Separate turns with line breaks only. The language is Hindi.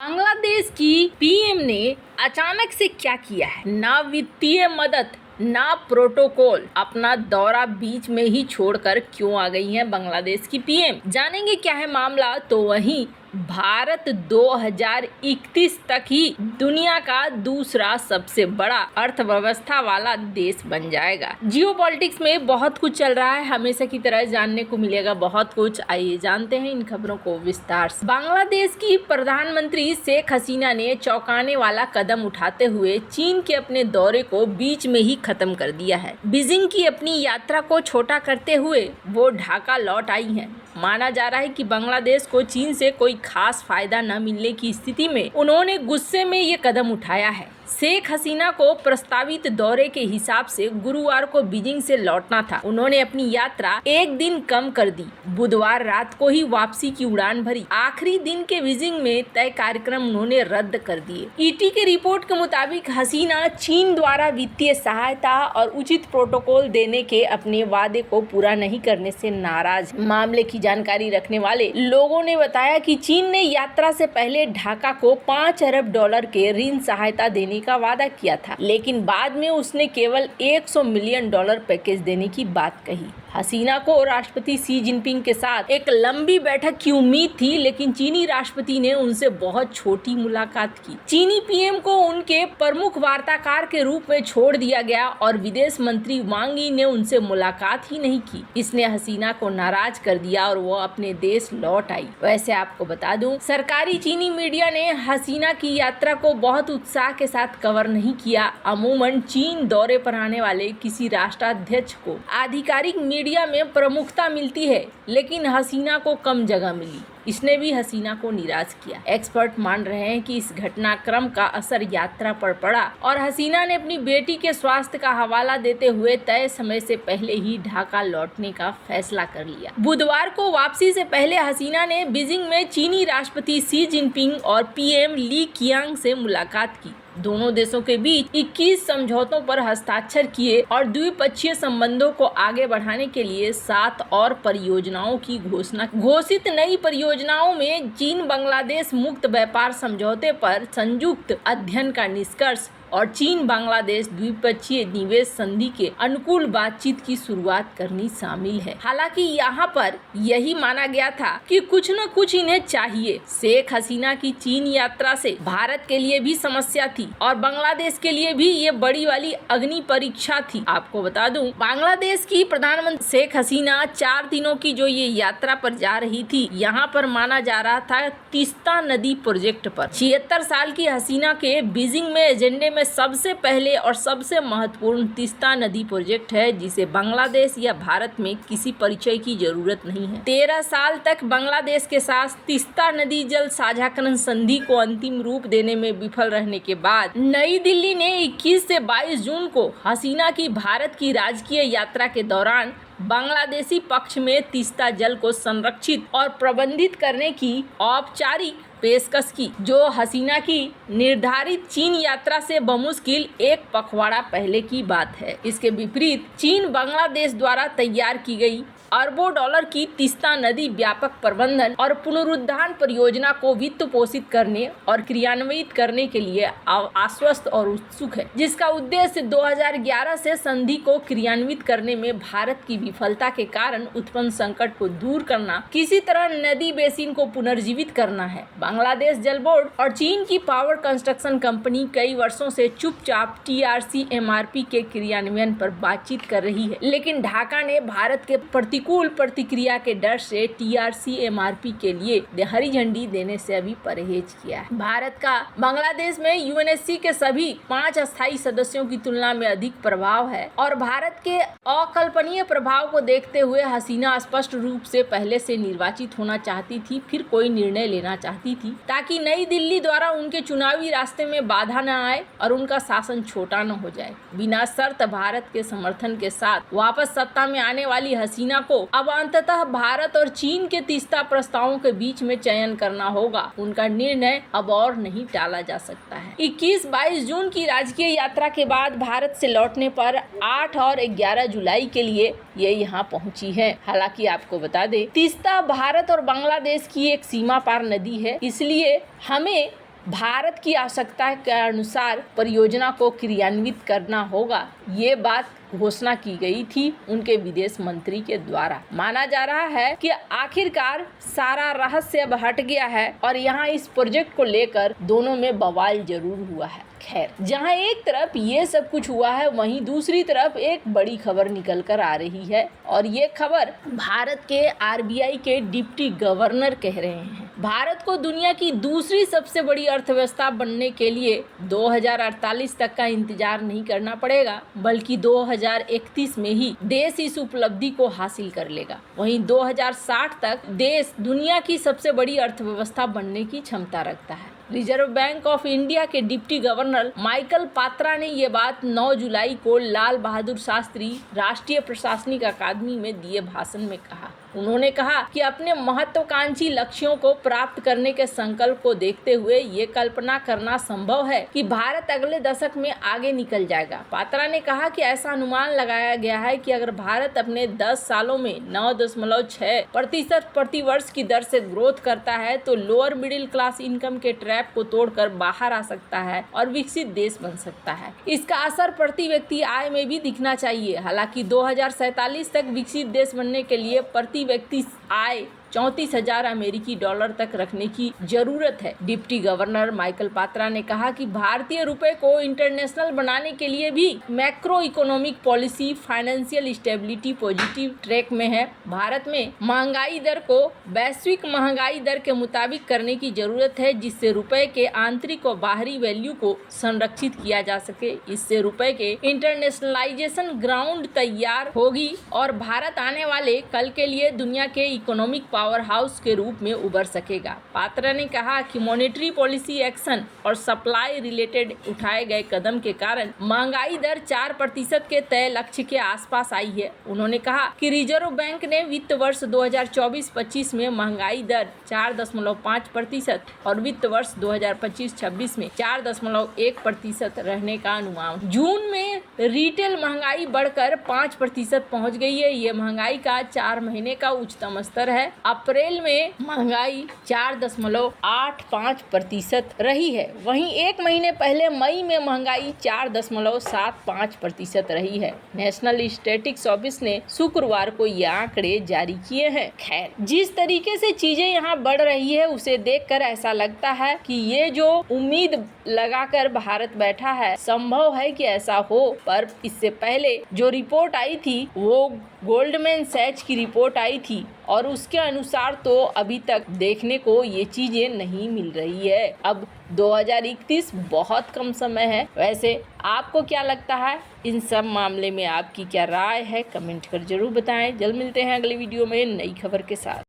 बांग्लादेश की पीएम ने अचानक से क्या किया है? ना वित्तीय मदद, ना प्रोटोकॉल, अपना दौरा बीच में ही छोड़कर क्यों आ गई हैं बांग्लादेश की पीएम? जानेंगे क्या है मामला। तो वहीं भारत 2031 तक ही दुनिया का दूसरा सबसे बड़ा अर्थव्यवस्था वाला देश बन जाएगा। जियोपॉलिटिक्स में बहुत कुछ चल रहा है, हमेशा की तरह जानने को मिलेगा बहुत कुछ। आइए जानते हैं इन खबरों को विस्तार से। बांग्लादेश की प्रधानमंत्री शेख हसीना ने चौंकाने वाला कदम उठाते हुए चीन के अपने दौरे को बीच में ही खत्म कर दिया है। बीजिंग की अपनी यात्रा को छोटा करते हुए वो ढाका लौट आई हैं। माना जा रहा है कि बांग्लादेश को चीन से कोई खास फायदा न मिलने की स्थिति में उन्होंने गुस्से में ये कदम उठाया है। शेख हसीना को प्रस्तावित दौरे के हिसाब से गुरुवार को बीजिंग से लौटना था। उन्होंने अपनी यात्रा एक दिन कम कर दी, बुधवार रात को ही वापसी की उड़ान भरी। आखिरी दिन के बीजिंग में तय कार्यक्रम उन्होंने रद्द कर दिए। ईटी के रिपोर्ट के मुताबिक हसीना चीन द्वारा वित्तीय सहायता और उचित प्रोटोकॉल देने के अपने वादे को पूरा नहीं करने से नाराज। मामले की जानकारी रखने वाले लोगों ने बताया कि चीन ने यात्रा से पहले ढाका को $5 अरब के ऋण सहायता देने का वादा किया था, लेकिन बाद में उसने केवल $100 मिलियन पैकेज देने की बात कही। हसीना को राष्ट्रपति शी जिनपिंग के साथ एक लंबी बैठक की उम्मीद थी, लेकिन चीनी राष्ट्रपति ने उनसे बहुत छोटी मुलाकात की। चीनी पीएम को उनके प्रमुख वार्ताकार के रूप में छोड़ दिया गया और विदेश मंत्री वांग यी ने उनसे मुलाकात ही नहीं की। इसने हसीना को नाराज कर दिया और वो अपने देश लौट आई। वैसे आपको बता दूं, सरकारी चीनी मीडिया ने हसीना की यात्रा को बहुत उत्साह के साथ कवर नहीं किया। अमूमन चीन दौरे पर आने वाले किसी राष्ट्राध्यक्ष को आधिकारिक मीडिया में प्रमुखता मिलती है, लेकिन हसीना को कम जगह मिली। इसने भी हसीना को निराश किया। एक्सपर्ट मान रहे हैं कि इस घटनाक्रम का असर यात्रा पर पड़ा और हसीना ने अपनी बेटी के स्वास्थ्य का हवाला देते हुए तय समय से पहले ही ढाका लौटने का फैसला कर लिया। बुधवार को वापसी से पहले हसीना ने बीजिंग में चीनी राष्ट्रपति शी जिनपिंग और पीएम ली कियांग से मुलाकात की। दोनों देशों के बीच 21 समझौतों पर हस्ताक्षर किए और द्विपक्षीय संबंधों को आगे बढ़ाने के लिए 7 और परियोजनाओं की घोषणा। घोषित नई परियोजनाओं में चीन बांग्लादेश मुक्त व्यापार समझौते पर संयुक्त अध्ययन का निष्कर्ष और चीन बांग्लादेश द्विपक्षीय निवेश संधि के अनुकूल बातचीत की शुरुआत करनी शामिल है। हालांकि यहाँ पर यही माना गया था कि कुछ न कुछ इन्हें चाहिए। शेख हसीना की चीन यात्रा से भारत के लिए भी समस्या थी और बांग्लादेश के लिए भी ये बड़ी वाली अग्नि परीक्षा थी। आपको बता दूं, बांग्लादेश की प्रधानमंत्री शेख हसीना 4 दिनों की जो ये यात्रा पर जा रही थी, यहाँ पर माना जा रहा था तीस्ता नदी प्रोजेक्ट पर। 76 साल की हसीना के बीजिंग में एजेंडे में सबसे पहले और सबसे महत्वपूर्ण तीस्ता नदी प्रोजेक्ट है, जिसे बांग्लादेश या भारत में किसी परिचय की जरूरत नहीं है। 13 साल तक बांग्लादेश के साथ तीस्ता नदी जल साझाकरण संधि को अंतिम रूप देने में विफल रहने के बाद नई दिल्ली ने 21 से 22 जून को हसीना की भारत की राजकीय यात्रा के दौरान बांग्लादेशी पक्ष में तीस्ता जल को संरक्षित और प्रबंधित करने की औपचारिक पेशकश की, जो हसीना की निर्धारित चीन यात्रा से बमुश्किल एक पखवाड़ा पहले की बात है। इसके विपरीत चीन बांग्लादेश द्वारा तैयार की गई अरबों डॉलर की तीस्ता नदी व्यापक प्रबंधन और पुनरुद्धार परियोजना को वित्त पोषित करने और क्रियान्वित करने के लिए आश्वस्त और उत्सुक है, जिसका उद्देश्य 2011 से संधि को क्रियान्वित करने में भारत की विफलता के कारण उत्पन्न संकट को दूर करना, किसी तरह नदी बेसिन को पुनर्जीवित करना है। बांग्लादेश जल बोर्ड और चीन की पावर कंस्ट्रक्शन कंपनी कई वर्षों से चुपचाप TRC-MRP के क्रियान्वयन पर बातचीत कर रही है, लेकिन ढाका ने भारत के प्रतिकूल प्रतिक्रिया के डर से TRC-MRP के लिए हरी झंडी देने से अभी परहेज किया है। भारत का बांग्लादेश में UNSC के सभी 5 अस्थायी सदस्यों की तुलना में अधिक प्रभाव है और भारत के अकल्पनीय प्रभाव को देखते हुए हसीना स्पष्ट रूप से पहले से निर्वाचित होना चाहती थी, फिर कोई निर्णय लेना चाहती थी ताकि नई दिल्ली द्वारा उनके चुनावी रास्ते में बाधा न आए और उनका शासन छोटा न हो जाए। बिना शर्त भारत के समर्थन के साथ वापस सत्ता में आने वाली हसीना को अब अंततः भारत और चीन के तीस्ता प्रस्तावों के बीच में चयन करना होगा। उनका निर्णय अब और नहीं टाला जा सकता है। 21-22 जून की राजकीय यात्रा के बाद भारत से लौटने पर 8 और 11 जुलाई के लिए ये यहाँ पहुंची है। हालांकि आपको बता दें, तीस्ता भारत और बांग्लादेश की एक सीमा पार नदी है, इसलिए हमें भारत की आवश्यकता के अनुसार परियोजना को क्रियान्वित करना होगा। ये बात घोषणा की गई थी उनके विदेश मंत्री के द्वारा। माना जा रहा है कि आखिरकार सारा रहस्य अब हट गया है और यहाँ इस प्रोजेक्ट को लेकर दोनों में बवाल जरूर हुआ है। खैर, जहाँ एक तरफ ये सब कुछ हुआ है, वहीं दूसरी तरफ एक बड़ी खबर निकल कर आ रही है और ये खबर भारत के आरबीआई के डिप्टी गवर्नर कह रहे हैं। भारत को दुनिया की दूसरी सबसे बड़ी अर्थव्यवस्था बनने के लिए 2048 तक का इंतजार नहीं करना पड़ेगा, बल्कि 2031 में ही देश इस उपलब्धि को हासिल कर लेगा। वहीं 2060 तक देश दुनिया की सबसे बड़ी अर्थव्यवस्था बनने की क्षमता रखता है। रिजर्व बैंक ऑफ इंडिया के डिप्टी गवर्नर माइकल पात्रा ने ये बात 9 जुलाई को लाल बहादुर शास्त्री राष्ट्रीय प्रशासनिक अकादमी में दिए भाषण में कहा। उन्होंने कहा कि अपने महत्वाकांक्षी लक्ष्यों को प्राप्त करने के संकल्प को देखते हुए ये कल्पना करना संभव है कि भारत अगले दशक में आगे निकल जाएगा। पात्रा ने कहा कि ऐसा अनुमान लगाया गया है कि अगर भारत अपने 10 सालों में 9.6% प्रति वर्ष की दर से ग्रोथ करता है तो लोअर मिडिल क्लास इनकम के ट्रैप को तोड़कर बाहर आ सकता है और विकसित देश बन सकता है। इसका असर प्रति व्यक्ति आय में भी दिखना चाहिए। हालांकि 2047 तक विकसित देश बनने के लिए प्रति व्यक्ति आय 34,000 अमेरिकी डॉलर तक रखने की जरूरत है। डिप्टी गवर्नर माइकल पात्रा ने कहा कि भारतीय रुपए को इंटरनेशनल बनाने के लिए भी macro economic policy financial stability positive track में है। भारत में महंगाई दर को वैश्विक महंगाई दर के मुताबिक करने की जरूरत है, जिससे रुपए के आंतरिक और बाहरी वैल्यू को संरक्षित किया जा सके। इससे रुपए के इंटरनेशनलाइजेशन ग्राउंड तैयार होगी और भारत आने वाले कल के लिए दुनिया के इकोनॉमिक पावर हाउस के रूप में उभर सकेगा। पात्रा ने कहा कि मॉनेटरी पॉलिसी एक्शन और सप्लाई रिलेटेड उठाए गए कदम के कारण महंगाई दर 4% के तय लक्ष्य के आसपास आई है। उन्होंने कहा कि रिजर्व बैंक ने वित्त वर्ष 2024-25 में महंगाई दर 4.5% और वित्त वर्ष 2025-26 में 4.1% रहने का अनुमान। जून में रिटेल महंगाई बढ़कर 5% पहुंच गई है। ये महंगाई का 4 महीने का उच्चतम स्तर है। अप्रैल में महंगाई 4.85% रही है। वहीं एक महीने पहले मई में महंगाई 4.75% रही है। नेशनल स्टैटिस्टिक्स ऑफिस ने शुक्रवार को ये आंकड़े जारी किए हैं। खैर, जिस तरीके से चीजें यहाँ बढ़ रही है उसे देखकर ऐसा लगता है कि ये जो उम्मीद लगाकर भारत बैठा है, संभव है कि ऐसा हो। पर इससे पहले जो रिपोर्ट आई थी वो गोल्डमैन सैच की रिपोर्ट आई थी और उसके अनुसार तो अभी तक देखने को ये चीजें नहीं मिल रही है। अब 2031 बहुत कम समय है। वैसे आपको क्या लगता है इन सब मामले में? आपकी क्या राय है? कमेंट कर जरूर बताएं। जल्द मिलते हैं अगले वीडियो में नई खबर के साथ।